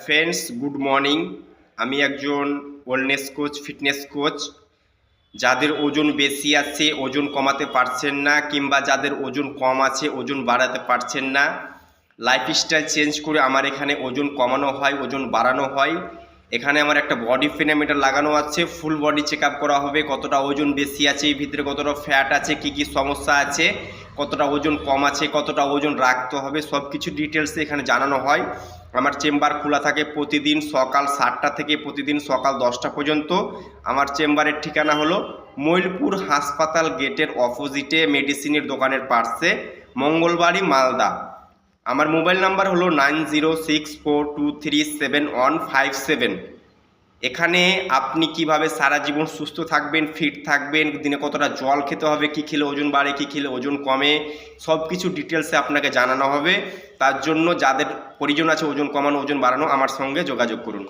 Friends, good morning. আমি একজন wellness coach, fitness coach. যাদের ওজন বেশি আছে, ওজন কমাতে পারছেন না, কিংবা যাদের ওজন কম আছে, ওজন বাড়াতে পারছেন না, লাইফস্টাইল চেঞ্জ করে আমার এখানে ওজন কমানো হয়, ওজন বাড়ানো হয়। এখানে আমার একটা বডি ফিনোমিটার লাগানো আছে, ফুল বডি চেক আপ করা হবে, কতটা ওজন বেশি আছে, এই ভিতরে কতটা ফ্যাট আছে, কি কি সমস্যা আছে, কতটা ওজন কম আছে, কতটা ওজন রাখতে হবে, সব কিছু ডিটেলসে এখানে জানানো হয়। আমার চেম্বার খোলা থাকে প্রতিদিন সকাল 7টা থেকে প্রতিদিন সকাল 10টা পর্যন্ত। আমার চেম্বারের ঠিকানা হলো মইলপুর হাসপাতাল গেটের অপোজিটে, মেডিসিনের দোকানের পাশে, মঙ্গলবাড়ি, মালদা। আমার মোবাইল নাম্বার হলো 9064237157। এখানে আপনি কিভাবে সারা জীবন সুস্থ থাকবেন, ফিট থাকবেন, দিনে কতটা জল খেতে হবে, কী খেলে ওজন বাড়ে, কী খেলে ওজন কমে, সব কিছু ডিটেলসে আপনাকে জানানো হবে। তার জন্য যাদের প্রয়োজন আছে ওজন কমানো, ওজন বাড়ানো, আমার সঙ্গে যোগাযোগ করুন।